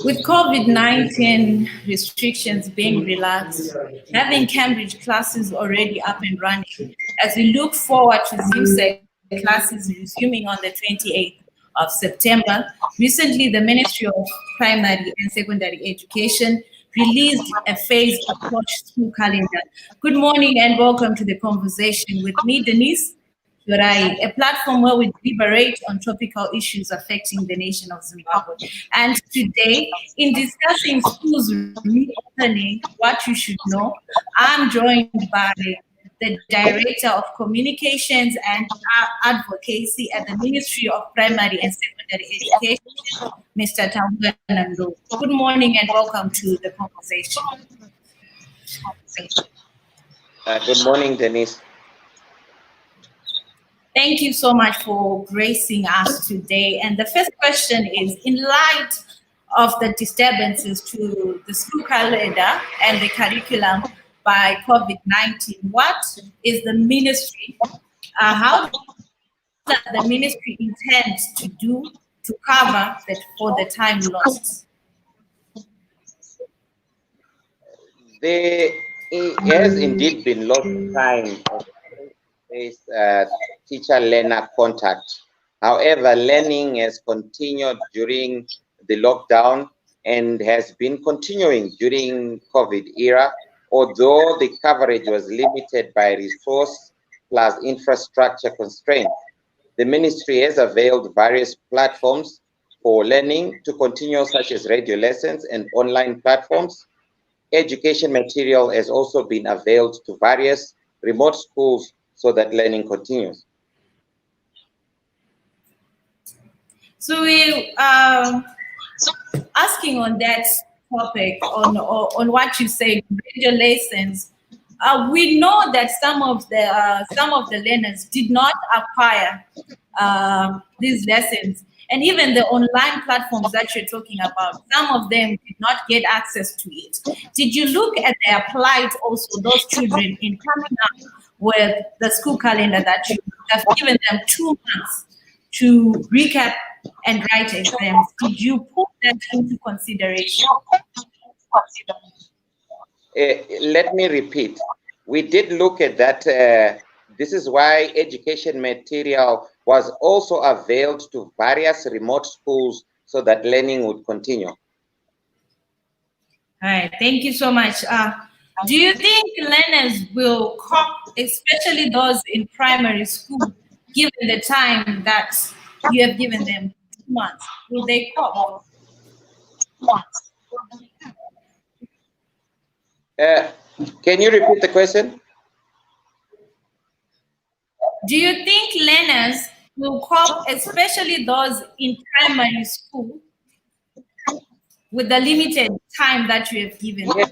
With COVID-19 restrictions being relaxed, having Cambridge classes already up and running, as we look forward to ZUSEC classes resuming on the 28th of September, recently the Ministry of Primary and Secondary Education released a phased approach school calendar. Good morning and welcome to the conversation with me, Denise Yorai, a platform where we deliberate on topical issues affecting the nation of Zimbabwe. And today, in discussing schools reopening, what you should know, I'm joined by the Director of Communications and Advocacy at the Ministry of Primary and Secondary Education, Mr. Tambuka Nando. Good morning and welcome to the conversation. Good morning, Denise. Thank you so much for gracing us today. And the first question is, in light of the disturbances to the school calendar and the curriculum by COVID-19, what is the ministry, how does the ministry intend to do to cover that for the time lost? There has indeed been lost time of teacher-learner contact. However, learning has continued during the lockdown and has been continuing during COVID era, although the coverage was limited by resource plus infrastructure constraints. The ministry has availed various platforms for learning to continue, such as radio lessons and online platforms. Education material has also been availed to various remote schools so that learning continues. So we asking on that topic, on what you say, radio lessons. We know that some of the learners did not acquire these lessons, and even the online platforms that you're talking about, some of them did not get access to it. Did you look at their plight also, those children, in coming up with the school calendar that you have given them 2 months to recap and write exams? Did you put that into consideration? Let me repeat. We did look at that. This is why education material was also availed to various remote schools so that learning would continue. All right, thank you so much. Do you think learners will cope, especially those in primary school, given the time that you have given them 2 months? Will they cope? Can you repeat the question? Do you think learners will cope, especially those in primary school, with the limited time that you have given them?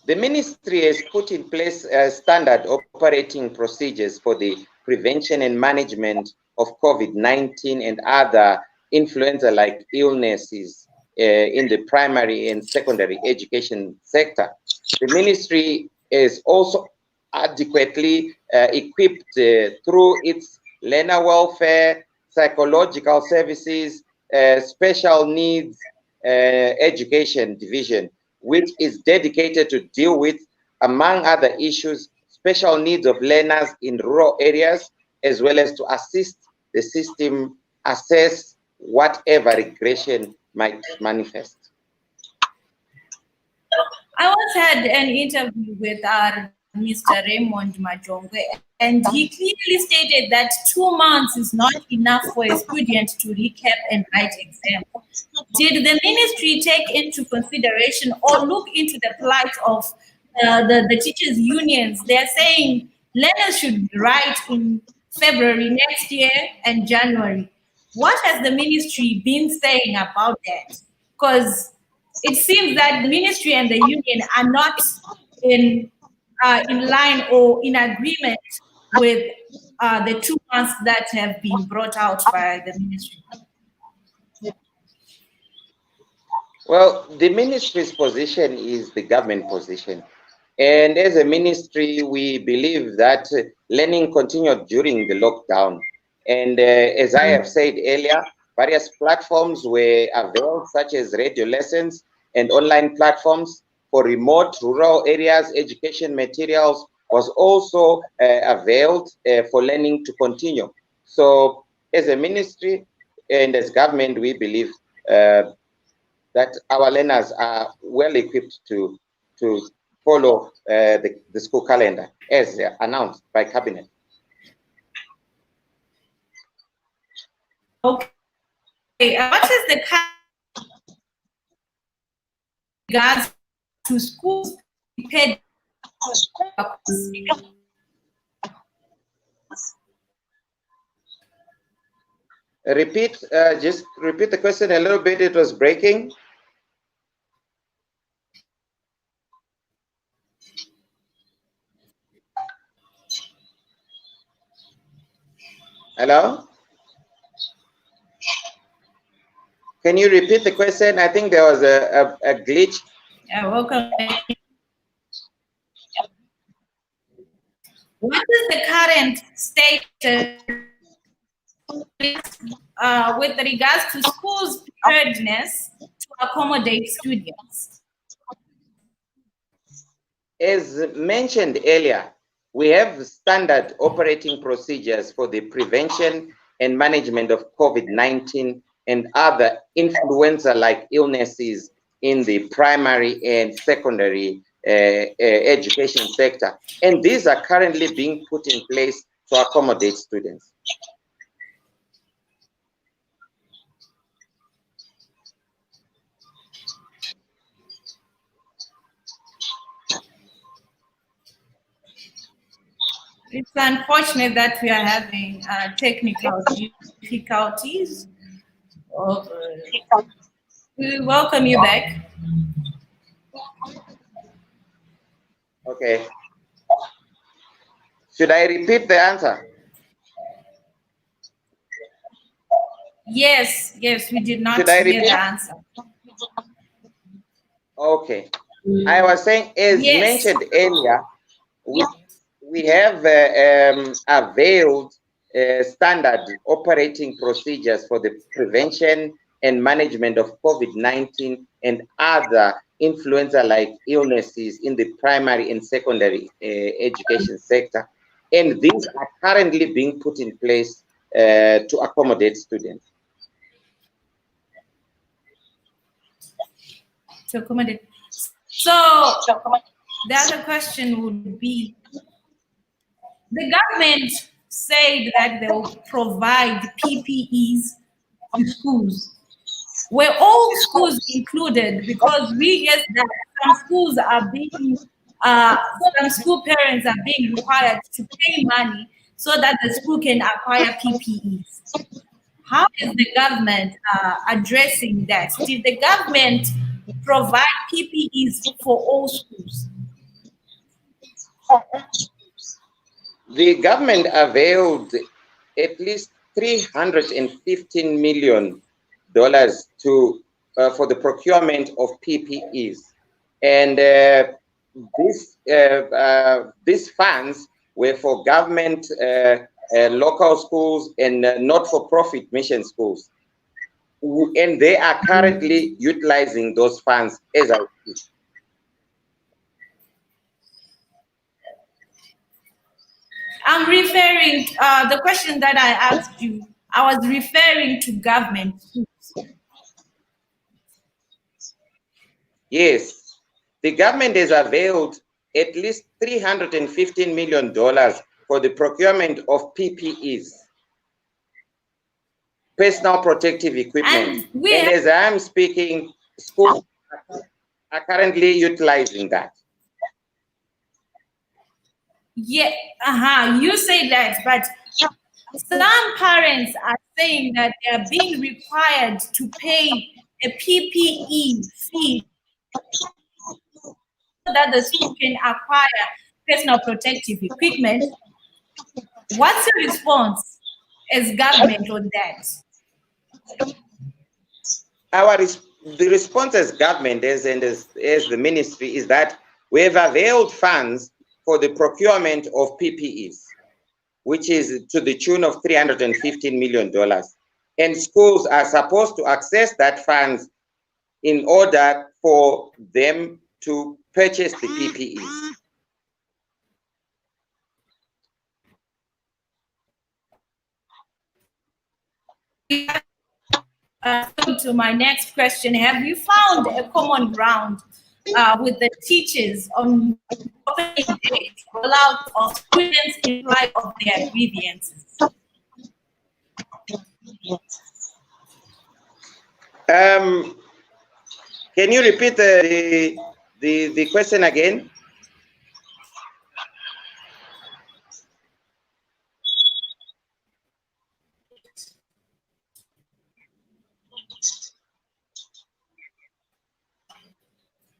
The ministry has put in place standard operating procedures for the prevention and management of COVID-19 and other influenza-like illnesses in the primary and secondary education sector. The ministry is also adequately equipped through its learner welfare, psychological services, special needs education division, which is dedicated to deal with, among other issues, special needs of learners in rural areas, as well as to assist the system assess whatever regression might manifest. I once had an interview with Mr. Raymond Majongwe, and he clearly stated that 2 months is not enough for a student to recap and write exams. Did the ministry take into consideration or look into the plight of the teachers' unions? They're saying learners should write in February next year and January. What has the ministry been saying about that? Because it seems that the ministry and the union are not in line or in agreement with the 2 months that have been brought out by the ministry. Well, the ministry's position is the government position. And as a ministry, we believe that learning continued during the lockdown. And as I have said earlier, various platforms were availed, such as radio lessons and online platforms for remote rural areas. Education materials was also availed for learning to continue. So as a ministry and as government, we believe that our learners are well equipped to follow the school calendar as announced by Cabinet. Okay. What is the regards to schools prepared? Just repeat the question a little bit. It was breaking. Hello? Can you repeat the question? I think there was a glitch. Welcome. What is the current status with regards to schools' preparedness to accommodate students? As mentioned earlier, we have standard operating procedures for the prevention and management of COVID-19 and other influenza-like illnesses in the primary and secondary education sector. And these are currently being put in place to accommodate students. It's unfortunate that we are having technical difficulties. We welcome you back. Okay. Should I repeat the answer? Yes, we did not hear the answer. Okay. I was saying, as mentioned earlier, we have availed standard operating procedures for the prevention and management of COVID-19 and other influenza-like illnesses in the primary and secondary education sector. And these are currently being put in place to accommodate students. To accommodate. So the other question would be, the government said that they will provide PPEs to schools. Were all schools included? Because we guess that some schools are being, some school parents are being required to pay money so that the school can acquire PPEs. How is the government addressing that? Did the government provide PPEs for all schools? The government availed at least $315 million to for the procurement of PPEs, and these funds were for government, local schools, and not-for-profit mission schools, and they are currently utilizing those funds as I speak. I'm referring the question that I asked you. I was referring to government schools. Yes, the government has availed at least $315 million for the procurement of PPEs, personal protective equipment. And as I'm speaking, schools are currently utilizing that. Yeah, you say that, but some parents are saying that they are being required to pay a PPE fee so that the school can acquire personal protective equipment. What's your response as government on that? The response as government as the ministry is that we have availed funds for the procurement of PPEs. which is to the tune of $315 million. And schools are supposed to access that funds in order for them to purchase the PPEs. To my next question, have you found a common ground with the teachers on opening dates, rollout of students in light of their grievances? Can you repeat the question again?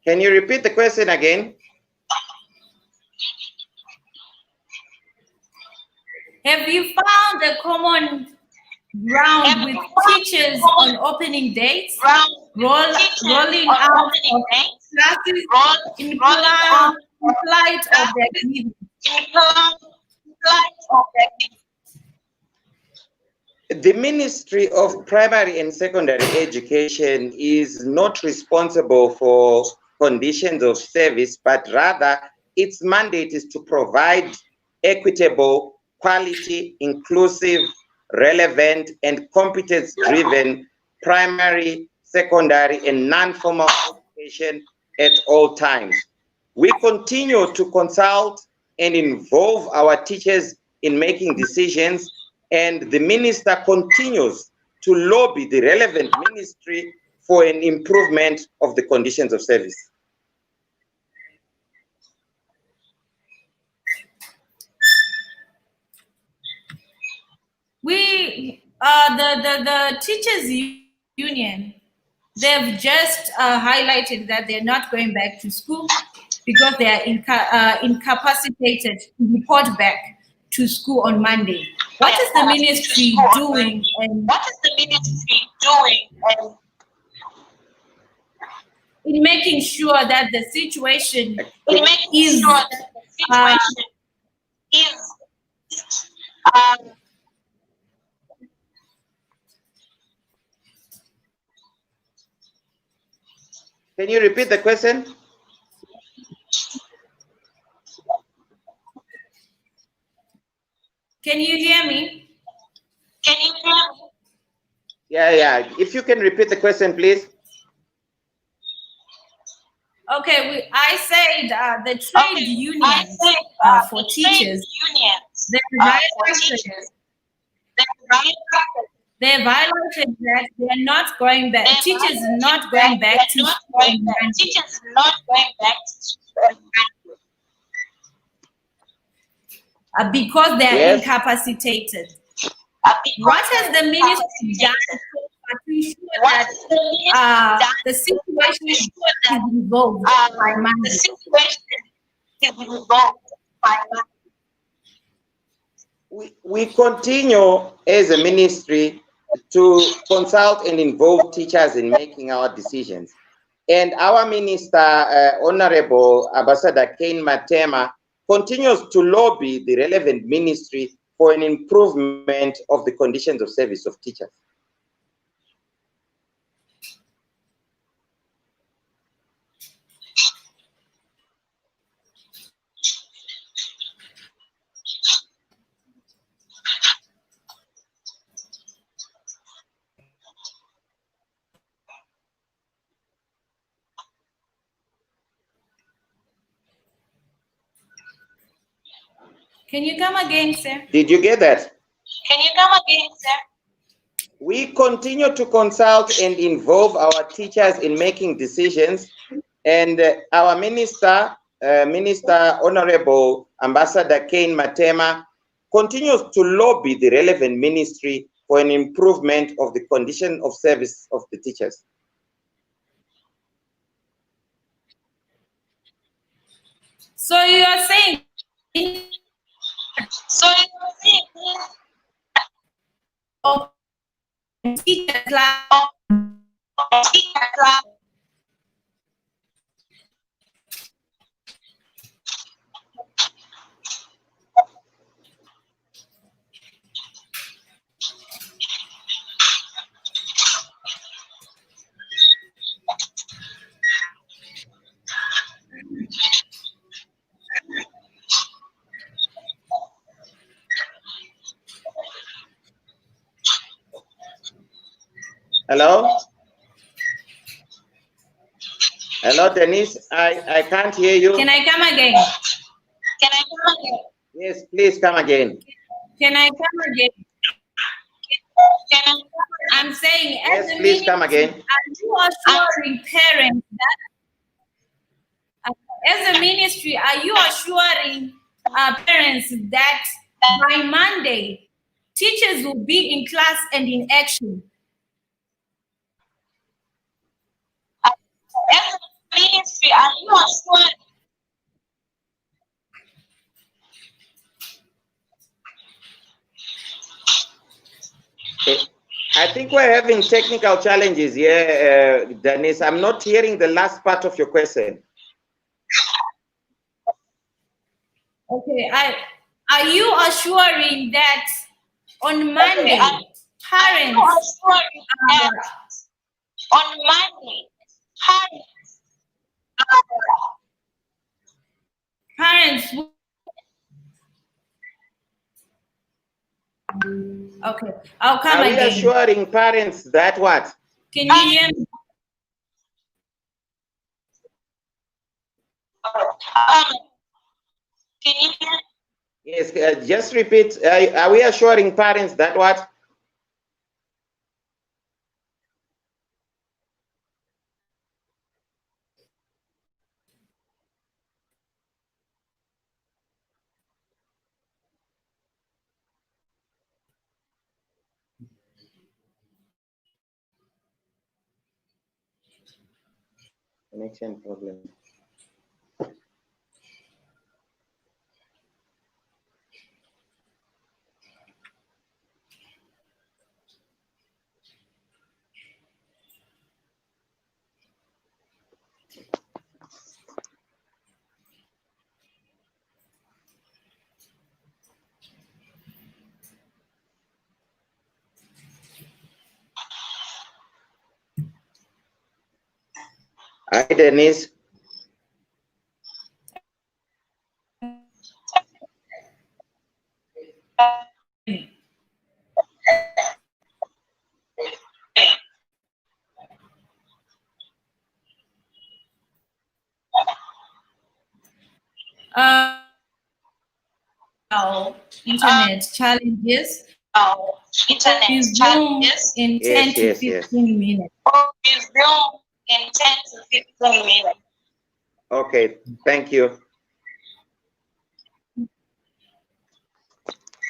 Can you repeat the question again? Have you found a common ground with teachers on opening dates, rolling out of classes in light of their grievances? The Ministry of Primary and Secondary Education is not responsible for conditions of service, but rather its mandate is to provide equitable, quality, inclusive, relevant, and competence-driven primary, secondary, and non-formal education at all times. We continue to consult and involve our teachers in making decisions, and the minister continues to lobby the relevant ministry for an improvement of the conditions of service. The teachers union, they've just highlighted that they're not going back to school because they are incapacitated to report back to school on Monday. What is the ministry doing? And what is the ministry doing in making sure that the situation is Can you repeat the question? Can you hear me? Can you hear me? Yeah. If you can repeat the question, please. Okay, I said the trade unions for teachers, they violated that they are not going back. Teachers are not going back to school. Teachers are not going back to school. Because they are incapacitated. What has the ministry done to ensure that the situation is resolved by Monday? We continue as a ministry to consult and involve teachers in making our decisions. And our minister, Honorable Ambassador Cain Matema, continues to lobby the relevant ministry for an improvement of the conditions of service of teachers. Can you come again, sir? Did you get that? Can you come again, sir? We continue to consult and involve our teachers in making decisions, and our minister, Honorable Ambassador Cain Matema, continues to lobby the relevant ministry for an improvement of the condition of service of the teachers. So you are saying Hello? Hello, Denise. I can't hear you. Can I come again? Yes, please come again. Can I come again? I'm saying, as Yes, a please come ministry, again. are you assuring parents that, as a ministry, are you assuring parents that by Monday, teachers will be in class and in action? As a ministry, are you assuring? I think we're having technical challenges here, Denise. I'm not hearing the last part of your question. Okay, are you assuring that on Monday, parents parents will, okay, I'll come Are we again. assuring parents that what? Can you hear me? Can you hear? Yes, just repeat. Are we assuring parents that what? Connection problem. Hi, Denise. Internet challenges. Internet Resume challenges. in 10 to 15 minutes. Resume in 10 to 15 minutes. Okay, thank you.